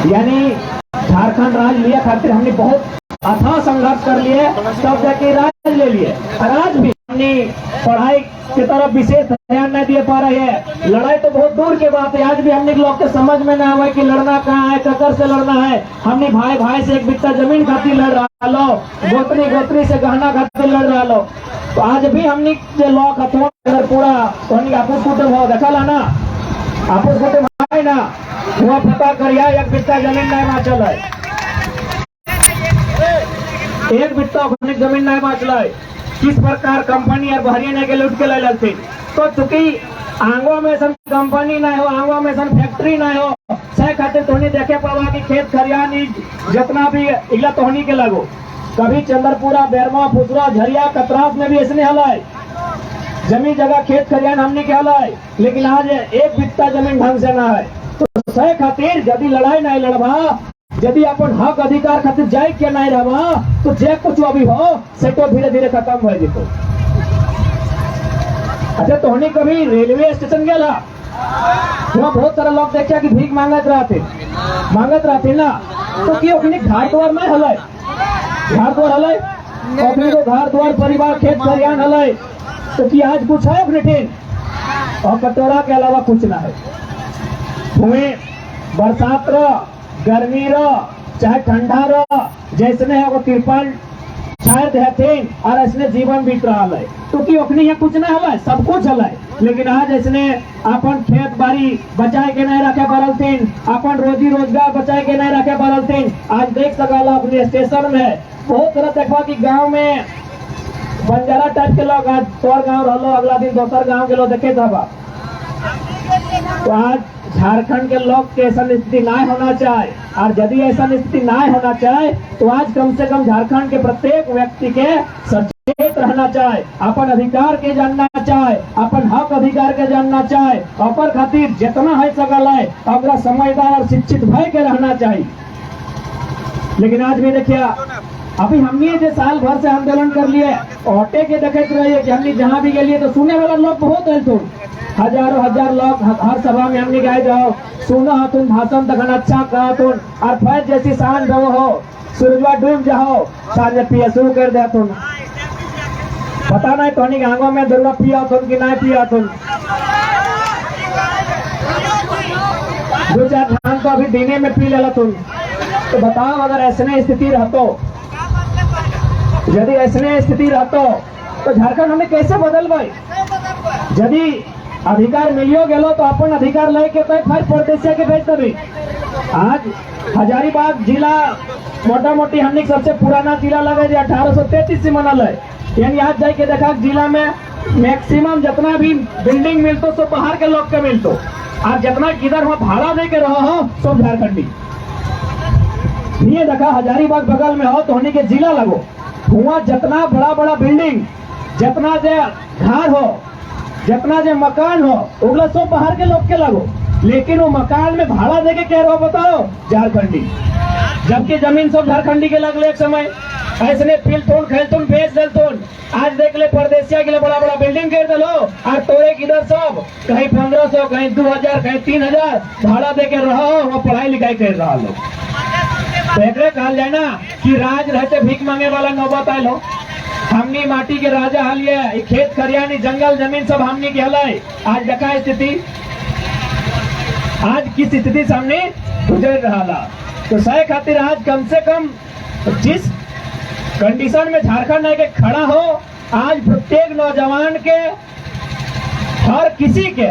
यानी झारखंड राज्य लिया खातिर हमने बहुत अथाह संघर्ष कर लिए, तब जाके राज्य ले लिए। और आज भी हमने पढ़ाई की तरफ विशेष ध्यान नहीं दे पा रहे हैं। लड़ाई तो बहुत दूर की बात है, आज भी हमने लोग के समझ में ना आवे कि लड़ना कहाँ है, ककर से लड़ना है। हमने भाई भाई से एक बित्ता जमीन खातिर लड़ रहा लो, गोत्री गोत्री से गहना खातिर लड़ रहा लो। तो आज भी हमने जो लोग हथवा अगर पूरा तो आपूस कुटुंब हो देखा ला ना, आपूस कुटुंब है ना, हुआ पता करिया एक बित्ता जमीन नहीं बाँचल है, एक बित्ता जमीन नहीं बाँचल है। किस प्रकार कंपनी और बहरिया के लूट के ले लेते। तो चूंकि आंगवा में सन कंपनी ना हो, आंगवा में सन फैक्ट्री ना हो, सह खातिर तोहनी देखे पावा कि खेत खरियानी जितना भी इला तोहनी के लगो। कभी चंद्रपुरा, बेरमा, फुसरा, झरिया, कतरास में भी ऐसने हल है, जमीन जगह खेत खरियान हमने के हल है, लेकिन आज एक बित्ता जमीन ढंग से ना है। तो सह खातिर यदि लड़ाई नहीं लड़वा, यदि अपन हक अधिकार खातिर जाए के नहीं रहा, तो जे कुछ अभी हो से तो धीरे धीरे खत्म हो जेतो। अच्छा तोहनी कभी रेलवे स्टेशन गेला, वहाँ बहुत सारा लोग देखा कि भीख मांगत रहते ना, तो कि ओखनी घर द्वार नहीं हल, घर द्वार हल, ओखनी को घर द्वार परिवार खेत खरियान हल, तो कि आज कुछ है ओखनी और कटोरा के अलावा कुछ ना है। भूमि बरसात गर्मी चाहे ठंडा जैसने है वो तिरपल शायद है और ऐसने जीवन बीत रहा है। तो कि ओखनी है कुछ नहीं हल, सब कुछ हल, लेकिन आज ऐसने अपन खेत बाड़ी बचाए के नहीं रखे पड़ल थीन, अपन रोजी रोजगार बचाए के नहीं रखे पड़ल थीन। आज देख सकाला अपने स्टेशन में बहुत तरह देखा कि गांव में बंजारा टाइप के लोग, आज तोर गाँव रहो, अगला दिन दोसर गाँव के लोग देखे था। तो आज झारखंड के लोग के ऐसा स्थिति ना होना चाहे, और यदि ऐसा स्थिति ना होना चाहे तो आज कम से कम झारखंड के प्रत्येक व्यक्ति के सचेत रहना चाहे, अपन अधिकार के जानना चाहे, अपन हक अधिकार के जानना चाहे, अपन खातिर जितना है सकल है अपना समझदार और शिक्षित भय के रहना चाहिए। लेकिन आज भी देखिए, अभी हमने जो साल भर से आंदोलन कर लिए, ऑटे के देखते रहिए कि हमने जहाँ भी गए तो सुने वाला लोग बहुत है, तो हजारों हजार लोग हर सभा में हमने गए जाओ, सुना तुम भाषण तक अच्छा कहा तुम, और फैज जैसी सांझ रहो हो, सूरजवा डूब जाओ, सांझ पिया शुरू कर दे तुम। पता नहीं तो आंगों में दुर्गा पिया तुम कि नहीं पिया तुम, दो चार धान तो अभी दिने में पी लेला तुम। तो बताओ अगर ऐसने स्थिति रहतो, यदि ऐसने स्थिति रहतो तो झारखंड हमें कैसे बदल भाई। यदि अधिकार मिलियो गेलो तो अपन अधिकार लेके फिर प्रदेश के भेज देवी। आज हजारीबाग जिला मोटा मोटी हमने सबसे पुराना जिला लगे जो 1833 से मनल है, यानी आज जाके देखा जिला में मैक्सिमम जितना भी बिल्डिंग मिलतो सब बाहर के लोग के मिलतो, और जितना किधर वहाँ भाड़ा दे के रहो हो सब झारखंडी। ये देखा हजारीबाग बगल में हो तो होने के जिला लगो, वहाँ जितना बड़ा बड़ा बिल्डिंग, जितना जो घर हो, जितना जो मकान हो, उगला सब बाहर के लोग के लगो, लेकिन वो मकान में भाड़ा देके क्या रहो बताओ झारखंडी, जबकि जमीन सब झारखंडी के लगले एक समय। ऐसने फिलतुन खेलतुन बेच देलतुन, आज देख ले परदेसिया के लिए बड़ा बड़ा बिल्डिंग कर दलो, और तोरे किधर सब कहीं 1500 कहीं 2000 कहीं 3000 भाड़ा दे के रहो, वो पढ़ाई लिखाई कर रहा लोग। तो एक कहल जाए ना कि राज रहते भीख मांगे वाला नौबत आये लो। हमनी माटी के राजा हलिए, खेत खरियानी जंगल जमीन सब हमनी के हल। आज देखा स्थिति, आज किस स्थिति से हमने गुजर रहा। तो सही खातिर आज कम से कम जिस कंडीशन में झारखंड है के खड़ा हो, आज प्रत्येक नौजवान के हर किसी के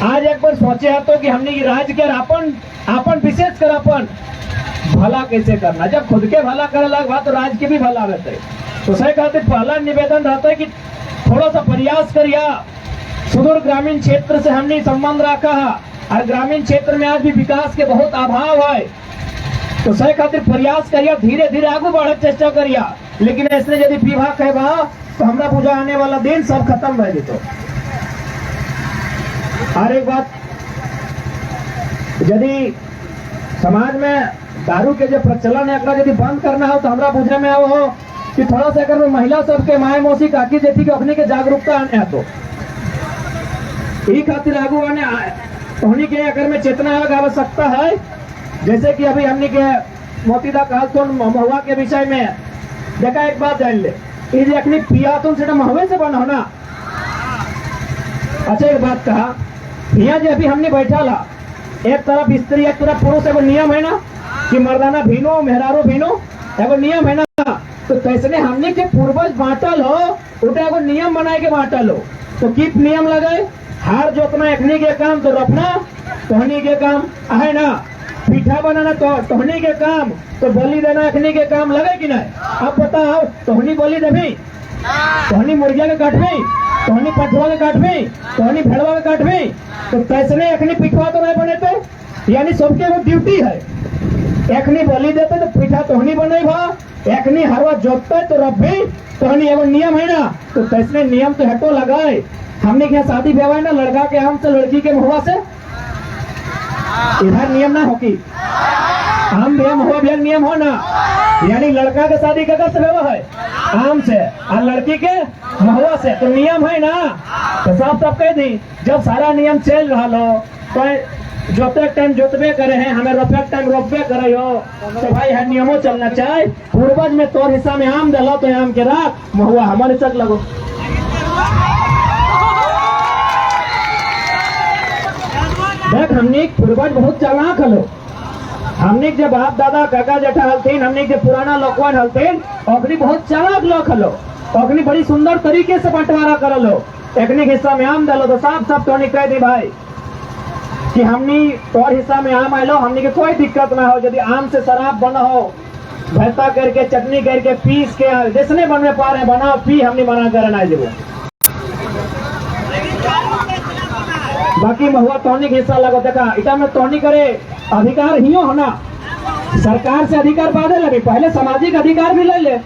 आज एक बार सोचे है तो कि हमने ये राज्य के अपन विशेष कर अपन भला कैसे करना। जब खुद के भला करे लग बात तो राज्य के भी भला रहते है। तो सही खातिर पहला निवेदन रहता है कि थोड़ा सा प्रयास करिए। सुदूर ग्रामीण क्षेत्र से हमने संबंध रखा है, और ग्रामीण क्षेत्र में आज भी विकास के बहुत अभाव है। तो सही खातिर प्रयास करिए, धीरे धीरे आगे बढ़े चेष्टा करिए। लेकिन ऐसे यदि विवाह कहबा तो हमरा पूजा आने वाला दिन सब खत्म रह जेतो। और एक बात, यदि समाज में दारू के जो प्रचलन है यदि बंद करना हो तो हमरा बुझे में आओ हो कि थोड़ा सा अगर महिला सबके माए मौसी काकी जेठी के अपनी के जागरूकता आने है तो ई खातिर आगू आने होनी के अगर में चेतना आवश्यकता है जैसे कि अभी हमने के मोतीदा काल तो महुआ के विषय में देखा, एक बात जान ले, ये जो अखनी पिया तुम से महुए से बना हो ना। अच्छा एक बात कहा, यहाँ जो अभी हमने बैठा ला, एक तरफ स्त्री एक तरफ पुरुष, एगो नियम है ना कि मर्दाना भीनो मेहरारो भीनो, एगो नियम है ना। तो कैसे हमने के पूर्वज बांटल हो, उठे एगो नियम बनाए के बांटल हो। तो किस नियम लगे, हार जोतना अखनी के काम, तो रोपना तोहनी के काम है ना, पीठा बनाना तो तोहनी के काम, तो बलि देना अखनी के काम लगे कि नहीं। अब बताओ, तोहनी बलि देवी, तोहनी मुर्गिया के काटवी, तोहनी पठुआ के काटवी, तोहनी भेड़वा के काटवी, तो कैसे अखनी पिठवा तो नहीं बने थे। यानी सबके वो ड्यूटी है, एखनी बलि देते तो पीठा तोहनी बने भा, एखनी हरवा जोतते तो रब्बी तोहनी, एगो नियम है ना। तो कैसे नियम तो हटो लगाए। हमने क्या शादी ब्याह है ना, लड़का के आम से लड़की के महुआ से, इधर नियम ना हो कि आम भी महुआ भी नियम हो ना। यानी लड़का के शादी का से व्यवहार है आम से और लड़की के महुआ से, तो नियम है ना। तो साफ साफ कह दी, जब सारा नियम चल रहा लो, तो जोते टाइम जोतबे करे हैं, हमें रोपे टाइम रोपबे करे हो, तो भाई है नियमों चलना चाहिए। पूर्वज में तोर हिस्सा में आम दिलो तो आम के राख, महुआ हमारे तक लगो। देख हमने पूर्वज बहुत चालाक हलो, हमने जब बाप दादा काका जेठा हलतीन, हमने जब पुराना लोकवान हलतीन, अग्नि बहुत चालाक लोग हलो, अग्नि बड़ी सुंदर तरीके से बंटवारा करलो। एकनी हिस्सा में आम डालो तो साफ साफ तो कह दी भाई कि हमनी तोर हिस्सा में आम आलो, हमने के कोई दिक्कत ना हो। यदि आम से शराब बना हो, भरता करके चटनी करके पीस के जिसने बनने पा रहे बनाओ, पी, हमने बना कर ना जब। बाकी महुआ तोहनी के हिस्सा लगो, देखा इटा में तोहनी करे अधिकार ही हो ना। सरकार से अधिकार बाधे लगे, पहले सामाजिक अधिकार भी ले ले।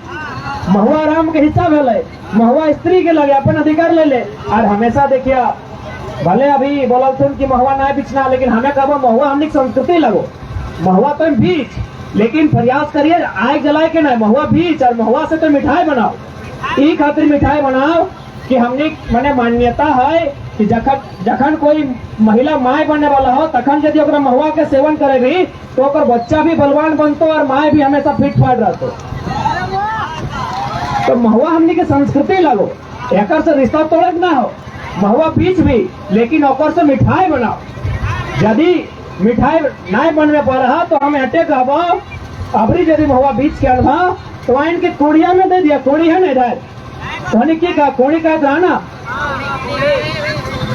महुआ राम के हिस्सा भेले, महुआ स्त्री के लगे अपन अधिकार ले ले। और हमेशा देखिए, भले अभी बोला तुम कि महुआ ना बिचना, लेकिन हमें कहो महुआ हमने संस्कृति लगो, महुआ तो बीच, लेकिन प्रयास करिए आग जलाए के नहीं, महुआ बीच और महुआ से तो मिठाई बनाओ। ई खातिर मिठाई बनाओ कि हमने मने मान्यता है कि जखन कोई महिला माय बनने वाला हो, तखन यदि ओकरा महुआ के सेवन करेगी तो ओकर बच्चा भी बलवान बनतो और माय भी हमेशा फिट फाट रहतो। तो महुआ हमने के संस्कृति लगो, एकर से रिश्ता तोड़े ना हो। महुआ बीच भी, लेकिन ओकर से मिठाई बनाओ। यदि मिठाई नहीं बनने पा रहा तो हमें हटे कहबो, अबरी यदि महुआ बीच के अनभा तो इनके कोड़िया में दे दिया, कोड़ी है ना इधर, कोनी की का कोड़ी का रहा ना,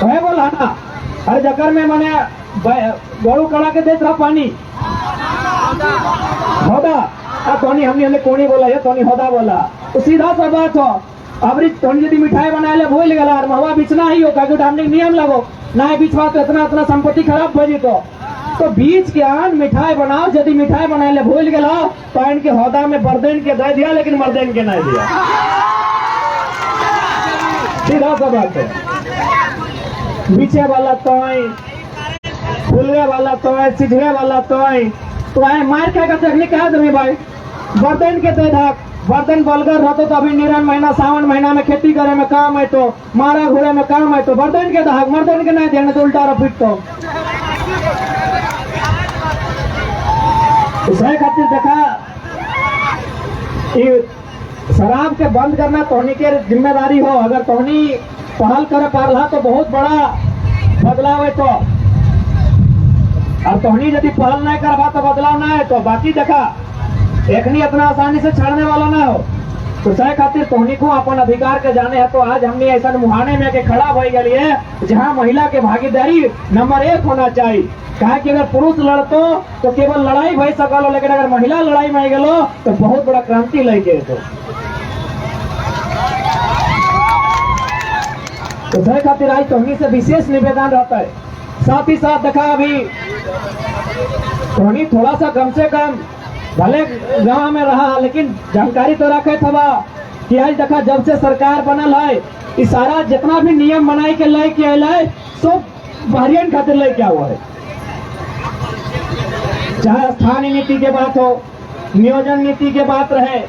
है बोला ना। अरे जकर में मैंने गोड़ू कड़ा के देख रहा पानी होदा, तोनी हमने कोनी बोला है, तोनी होदा बोला, तो सीधा सा बात हो। अबरी तोनी यदि मिठाई बनाए ले भूल गला और महुआ बिचना ही हो, क्योंकि हमने नियम लगो ना बिचवा तो इतना संपत्ति खराब हो जी। तो बीच के आन मिठाई बनाओ, यदि मिठाई बनाए ले भूल गला तो इनके होदा में बर्देन के दे दिया, लेकिन मर्देन के नहीं दिया, सीधा सा बात है। बीचे वाला तो फूलवे वाला तो सिझवे वाला तो मार क्या करते अगली कहा दे भाई, बर्तन के दे धाक, बर्तन बलगर रहते तो अभी निरन महीना सावन महीना में खेती करे में काम है, तो मारा घोड़े में काम है, तो बर्तन के धाक मर्दन के नहीं देने तो उल्टा रफिट। तो सही खातिर देखा, शराब के बंद करना तोहनी के जिम्मेदारी हो। अगर तोहनी पहल करे पार तो बहुत बड़ा बदलाव है, तो और तोहनी यदि पहल नहीं करवा तो बदलाव ना है। तो बाकी देखा एकनी इतना आसानी से छाड़ने वाला ना हो। तो सही खातिर तोहनी को अपन अधिकार के जाने है। तो आज हमने ऐसा मुहाने में के खड़ा हो गई है जहाँ महिला के भागीदारी नंबर 1 होना चाहिए। कहा कि अगर पुरुष लड़तो तो केवल लड़ाई भई सकल, लेकिन अगर महिला लड़ाई में गलो तो बहुत बड़ा क्रांति लेके। तो सही खातिर आज तोहनी से विशेष निवेदन रहता है। साथ ही साथ देखा अभी तोहनी थोड़ा सा कम से कम भले गाँव में रहा, लेकिन जानकारी तो रखे था कि आज देखा जब से सरकार बनल है, इस सारा जितना भी नियम बनाई के लेके आयल है सब बहरियन खातिर लेके हुआ है। चाहे स्थानीय नीति के बात हो, नियोजन नीति के बात रहे,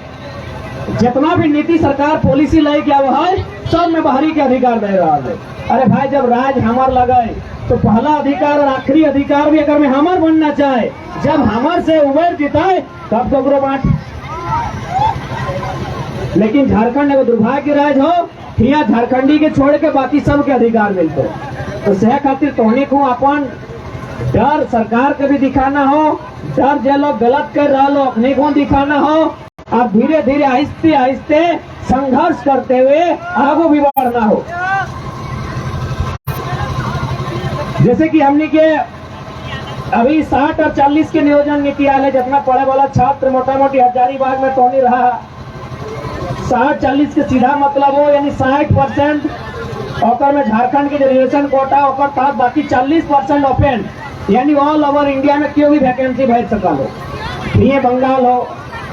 जितना भी नीति सरकार पॉलिसी लेके हुआ है सब में बाहरी के अधिकार दे रहा है। अरे भाई जब राज हमार लगे तो पहला अधिकार और आखिरी अधिकार भी अगर में हमार बनना चाहे, जब हमार से उम्र जिताए तब कबरो बांट। लेकिन झारखंड एगो दुर्भाग्य राज्य हो, यहाँ झारखंडी के छोड़ के बाकी सबके अधिकार मिलते। तो सह खातिर तोहनी को अपन डर सरकार के भी दिखाना हो, डर जो लोग गलत कर रहा हो अपने को दिखाना हो, और धीरे धीरे आहिस्ते आहिस्ते संघर्ष करते हुए आगे भी बढ़ना हो। जैसे कि हमने के अभी 60 और 40 के नियोजन नीति आए, जितना पढ़े वाला छात्र मोटा मोटी हजारीबाग में तो नहीं रहा। 60-40 के सीधा मतलब हो यानी 60% और में झारखंड के रिजर्वेशन कोटा और तहत बाकी 40% ओपन, यानी ऑल ओवर इंडिया में क्यों भी वैकेंसी भर सका लो। ये बंगाल हो,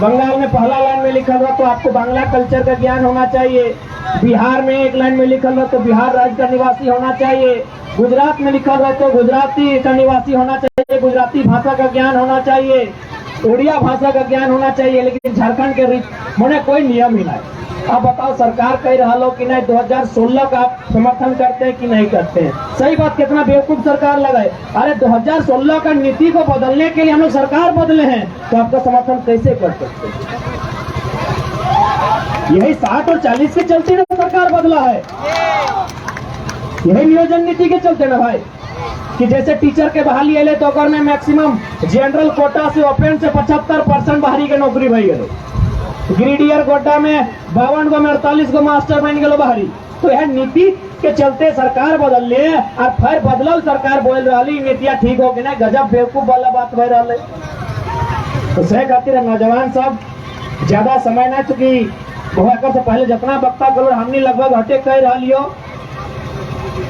बंगाल में पहला लाइन में लिखा हुआ तो आपको बांग्ला कल्चर का ज्ञान होना चाहिए। बिहार में एक लाइन में लिखा हुआ तो बिहार राज्य का निवासी होना चाहिए। गुजरात में लिखा हुआ तो गुजराती का निवासी होना चाहिए, गुजराती भाषा का ज्ञान होना चाहिए, उड़िया भाषा का ज्ञान होना चाहिए। लेकिन झारखंड के मैंने कोई नियम ही नहीं। अब बताओ सरकार कह रहा लो कि नहीं 2016 का आप समर्थन करते हैं कि नहीं करते हैं? सही बात, कितना बेवकूफ सरकार लगाए। अरे 2016 का नीति को बदलने के लिए हम लोग सरकार बदले हैं, तो आपका समर्थन कैसे कर सकते हैं? यही 60 और 40 के चलते ना सरकार बदला है, यही नियोजन नीति के चलते ना भाई। कि जैसे टीचर के बहाली अले तो अगर में मैक्सिमम जनरल कोटा से ओपन से 75% बाहरी के नौकरी भई गए। ग्रेडियर कोटा में 52 गो में 48 गो मास्टर बन गए बाहरी। तो यह नीति के चलते सरकार बदल ले और फिर बदलल सरकार बोल रही नीतियां ठीक हो कि नहीं, गजब बेवकूफ वाला बात हो रहा है। तो सह खातिर नौजवान सब ज्यादा समय ना, चुकी बहुत से पहले जितना वक्ता करो हमने लगभग हटे कह रहा लियो।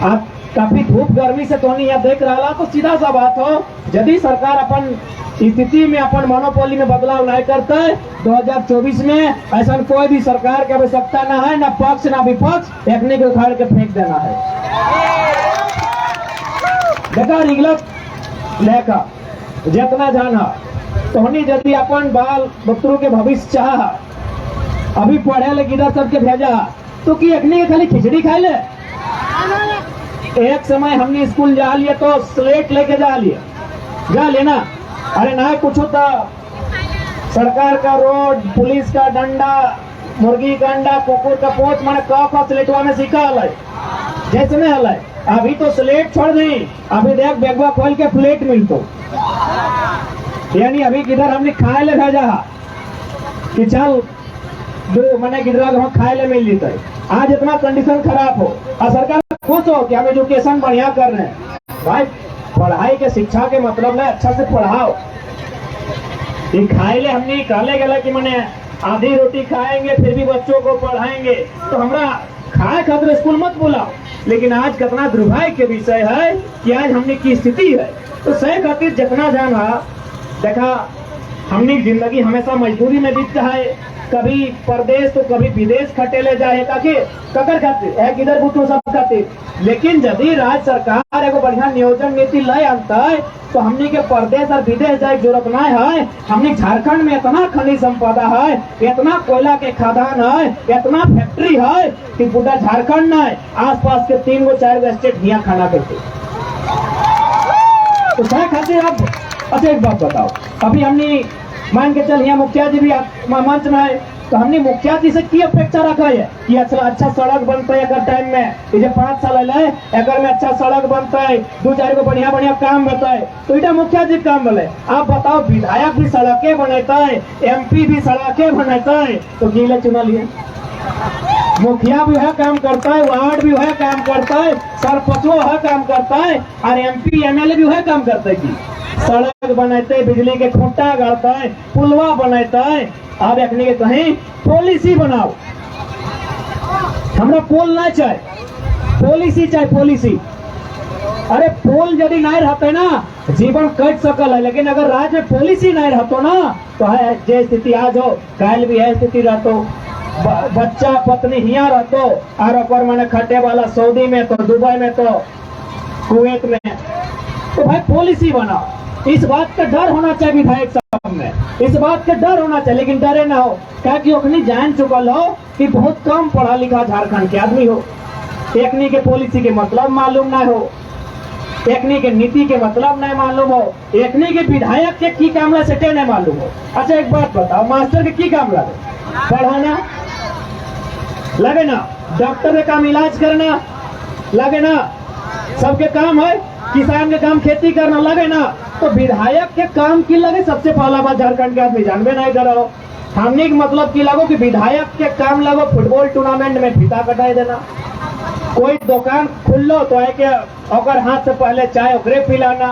आप काफी धूप गर्मी से तो नहीं यहाँ देख रहा, तो सीधा सा बात हो, यदि सरकार अपन स्थिति में अपन मोनोपोली में बदलाव नहीं करता है 2024 में, ऐसा कोई भी सरकार की आवश्यकता ना है, ना पक्ष ना विपक्ष, एकने को उखाड़ के फेंक देना है। देखा रिगलत लेखा जितना जाना तो यदि अपन बाल बच्चों के भविष्य चाह, अभी पढ़े ले किधर सबके भेजा तो कि एकने के खाली खिचड़ी खाए ले। एक समय हमने स्कूल जा लिया तो स्लेट लेके जा लेना, अरे ना कुछ होता सरकार का रोड, पुलिस का डंडा, मुर्गी का अंडा, कुकुर का पोच माने का स्लेटवा में सीखा हल जैसे में हल। अभी तो स्लेट छोड़ दी, अभी देख बैगवा खोल के प्लेट मिलतो, यानी अभी किधर हमने खाए ले भेजा कि चल जो मैंने किधर खाए ले मिल लेता है। आज इतना कंडीशन खराब हो और सरकार खुश हो कि हम एजुकेशन बढ़िया कर रहे हैं। भाई पढ़ाई के शिक्षा के मतलब है अच्छा से पढ़ाओ। ये खाए ले हमने कहले गला कि मैंने आधी रोटी खाएंगे फिर भी बच्चों को पढ़ाएंगे, तो हमरा खाए खातिर स्कूल मत बुलाओ। लेकिन आज कितना दुर्भाग्य के विषय है कि आज हमने की स्थिति है। तो सही खातिर जितना जाना देखा, हमने जिंदगी हमेशा मजदूरी में बीतता है, कभी परदेश तो कभी विदेश खटेले जाए ताकि ककर खातिर है किधर बुतू सब खातिर। लेकिन यदि राज्य सरकार एगो बढ़िया नियोजन नीति लाई आता है तो हमने के परदेश और विदेश जाए जरूरत नहीं है। हमने झारखंड में इतना खनिज संपदा है, इतना कोयला के खदान है, इतना फैक्ट्री है कि पूरा झारखंड नहीं आसपास के 3 गो 4 गो स्टेट यहाँ खाना करते। तो सही खातिर आप अच्छा एक बात बताओ, अभी हमने मान के चल यहाँ मुखिया जी भी मंच में है, तो हमने मुखिया जी से की अपेक्षा रखा है कि अच्छा सड़क बनता है अगर टाइम में, ये 5 साल है अगर में अच्छा सड़क बनता है, 2-4 को बढ़िया बढ़िया काम बताए, तो इटा मुखिया जी काम बोले। आप बताओ विधायक भी सड़कें बनाता है, MP भी सड़कें बनाता है, तो गीले चुना लिए। मुखिया भी वह काम करता है, वार्ड भी वह काम करता है, सरपंच वह काम करता है, और MP MLA भी वह काम करता है कि सड़क बनाते, बिजली के खूंटा गाड़ता है, पुलवा बनाता है। आप रखने के कहीं पॉलिसी बनाओ, हमरा पोल ना चाहे, पॉलिसी चाहे पॉलिसी। अरे पोल यदि नहीं रहते ना जीवन कट सकल है, लेकिन अगर राज्य में पॉलिसी नहीं रहतो ना तो है जे स्थिति आज हो कल भी है स्थिति रहतो। बच्चा पत्नी हिया रहतो और मैंने खटे वाला सऊदी में तो दुबई में तो कुवैत में। तो भाई पॉलिसी बनाओ, इस बात का डर होना चाहिए विधायक साहब में, इस बात का डर होना चाहिए। लेकिन डरे ना हो, क्या कि ओखनी जान चुकल हो कि बहुत कम पढ़ा लिखा झारखंड के आदमी हो, एकनी के पॉलिसी के मतलब मालूम ना हो। एकनी के नीति के मतलब नहीं मालूम हो, एकनी के विधायक के की काम ला सेटे नहीं मालूम हो। अच्छा एक बात बताओ, मास्टर के की काम लगे? पढ़ाना लगे ना, डॉक्टर के काम इलाज करना लगे ना, सबके काम है, किसान के काम खेती करना लगे ना, तो विधायक के काम की लगे? सबसे पहला बात झारखंड के आदमी जानबे नहीं करो। हमने के मतलब की लगो कि विधायक के काम लगो फुटबॉल टूर्नामेंट में फीता कटाई देना, कोई दुकान खुल्लो तो आए के और हाथ से पहले चाय ओकरे पिलाना,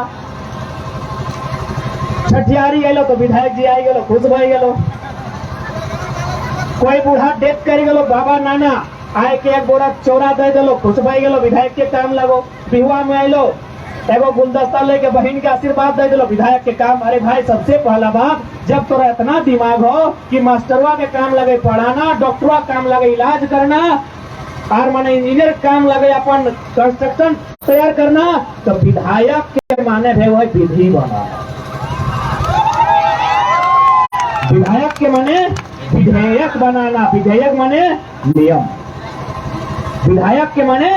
छठियारी गलो तो विधायक जी आई गलो खुश भाई गलो, कोई बूढ़ा डेथ कर गलो बाबा नाना आए के एक बोरा चौरा दे दिलो खुश भाई गलो, विधायक के काम लगो। बिहुआ में आइलो एगो गुलदस्ता लेके बहन के आशीर्वाद दे दिलो, विधायक के काम। अरे भाई सबसे पहला बात, जब तोरा इतना दिमाग हो कि मास्टरवा के काम लगे पढ़ाना, डॉक्टरवा काम लगे इलाज करना, और माने इंजीनियर काम लगे अपन कंस्ट्रक्शन तैयार करना, तो विधायक के माने है वो विधि बना। विधायक के माने विधेयक बनाना, विधेयक माने नियम, विधायक के माने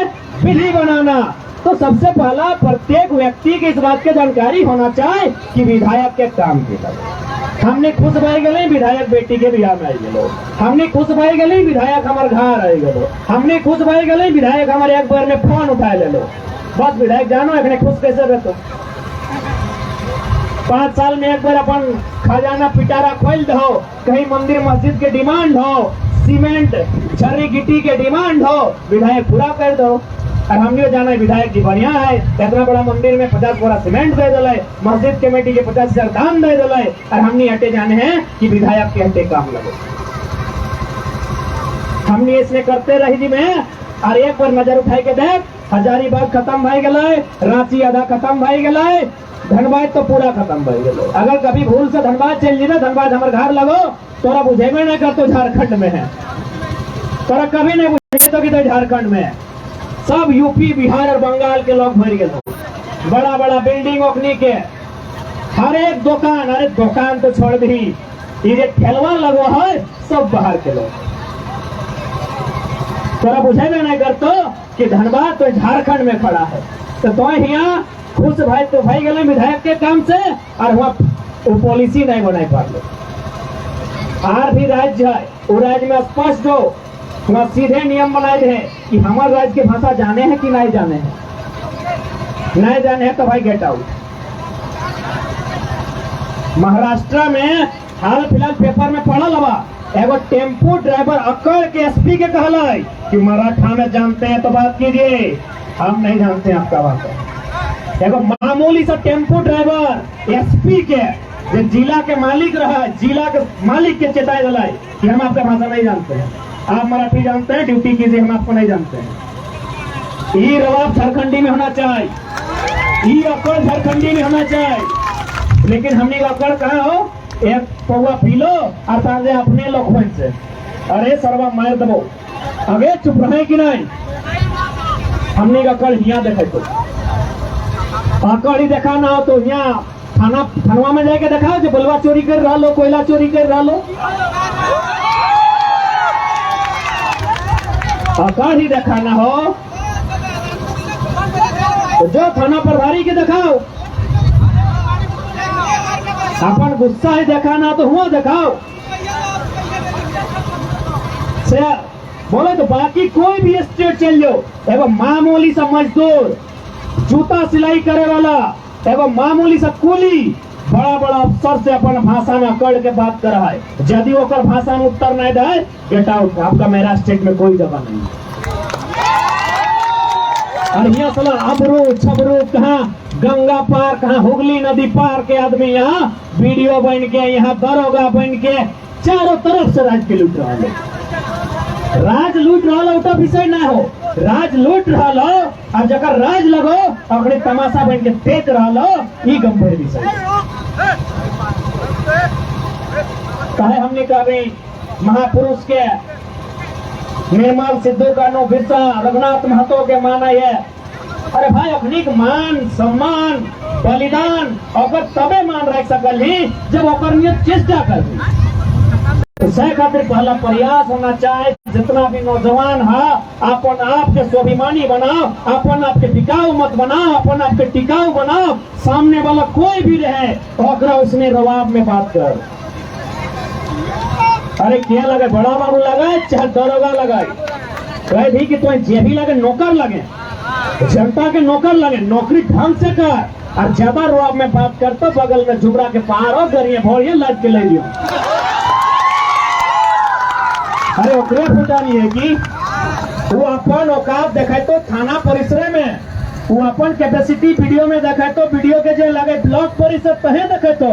विधि बनाना। तो सबसे पहला प्रत्येक व्यक्ति की इस बात की जानकारी होना चाहिए कि विधायक के काम के लगे। हमने खुश भाई गए विधायक बेटी के बिहार में आई गलो, हमने खुश भाई गए विधायक हमारे घर आई गलो, हमने खुश भाई गए विधायक हमारे एक बार में फोन उठा ले लो। बस विधायक जानो एखने खुश कैसे रहते, 5 साल में एक बार अपन खजाना पिटारा खोल दो, कहीं मंदिर मस्जिद के डिमांड हो, सीमेंट झर्री गिट्टी के डिमांड हो, विधायक पूरा कर दो। और हमने जाना विधायक जी बढ़िया है, इतना बड़ा मंदिर में 50 बोरा सीमेंट दे दिले, मस्जिद कमेटी के 50,000 दान दे दिले, और हमने हटे जाने हैं कि विधायक के हटे काम लगे। हमने इसमें करते रही जी में, और एक बार नजर उठाई के देख, हजारीबाग खत्म भाई गए, रांची आधा खत्म भाई गए, धनबाद तो पूरा खत्म भाई गए। अगर कभी भूल से धनबाद चल जी ना, धनबाद हमारे घर लगो, तोरा बुझेबे नहीं कर तो झारखंड में है, तोरा कभी नहीं बुझे तो कि झारखंड में है। सब यूपी बिहार और बंगाल के लोग भर गए, बड़ा बड़ा बिल्डिंग ओखनी के, हर एक दुकान, अरे दुकान तो छोड़ दी, ये ठेलवा लगो है सब बाहर के लोग। तोरा बुझेबे नहीं कर तो कि धनबाद तो झारखंड में खड़ा है, तो यहाँ खुश भाई तो भाई गए विधायक के काम से, और वहाँ पॉलिसी नहीं बनाई पा लो। आर भी राज्य है, वो राज्य में स्पष्ट हो, वहाँ सीधे नियम बनाए हैं कि हमारे राज्य की भाषा जाने हैं कि नहीं जाने हैं, नहीं जाने हैं तो भाई गेट आउट। महाराष्ट्र में हाल फिलहाल पेपर में पढ़ल हवा, एगो टेम्पो ड्राइवर अकड़ के एसपी के कहला कि मराठा में जानते हैं तो बात कीजिए, हम नहीं जानते हैं आपका भाषा। एगो मामूली सा टेम्पो ड्राइवर एसपी के जो जिला के मालिक रहा, जिला के मालिक के चेताए दिला कि हम आपका भाषा नहीं जानते हैं, आप मराठी जानते हैं ड्यूटी कीजिए, हम आपको नहीं जानते हैं। ये रवाब झारखंडी में होना चाहिए, ये अकड़ झारखंडी में होना चाहिए, लेकिन हमने अकड़ कहा हो, एक पौवा पी लो और साझे अपने लोग से, अरे सरवा मार दबो, अगे चुप रहे कि नहीं। हमने अकड़ यहाँ देखे तो अकड़ ही देखा ना हो तो यहाँ थानवा में जाके देखा जो बलवा चोरी कर रहा लो, कोयला चोरी कर रहा लो, अकड़ ही देखा ना हो तो जो थाना प्रभारी के दिखाओ, अपन गुस्सा ही दिखाना तो हुआ दिखाओ से बोले तो बाकी कोई भी स्टेट चल जाओ, एवं मामूली सा मजदूर, जूता सिलाई करे वाला, एवं मामूली सा कूली बड़ा बड़ा अफसर से अपन भाषा में अकड़ के बात कर रहा है, यदि होकर भाषा में उत्तर नहीं दे गेट आउट, आपका मेरा स्टेट में कोई जगह नहीं है। और यहाँ सला अबरू छबरू कहाँ गंगा पार, कहाँ हुगली नदी पार के आदमी यहाँ वीडियो बन के, यहाँ दरोगा बन के चारों तरफ से राज के लूट रहा है। राज लूट रहा उठा विषय ना हो, राज लूट रहा लो और जगह राज लगो अपने तमाशा बन के देख रहा लो, ये गंभीर विषय कहे। हमने कभी महापुरुष के निर्मल सिद्धू कानू बिरसा रघुनाथ महतो के माना है, अरे भाई अपनी मान सम्मान बलिदान और तबे मान रख सकल ही जब ओकर नियत चेष्टा कर दी। से खातिर पहला प्रयास होना चाहे जितना भी नौजवान है अपन आप के स्वाभिमानी बनाओ, अपन आप के टिकाऊ मत बनाओ, अपन आप के टिकाऊ बनाओ। सामने वाला कोई भी रहे तो अगर उसने रवाब में बात कर, अरे क्या लगे, बड़ा बाबू लगाए चाहे दरोगा लगाए, कह दी कि तुम्हें जे भी लगे नौकर लगे, जनता के नौकर लगे, नौकरी ढंग से कर। और ज्यादा रवाब में बात करते बगल में झुबरा के पार हो गरिए भोरिए लाद के ले लियो। अरे ओकरे फुटानी है कि वो अपन औकात देखे तो थाना परिसर में, वो अपन कैपेसिटी वीडियो में देखे तो वीडियो के जो लगे ब्लॉक परिसर तहे देखे तो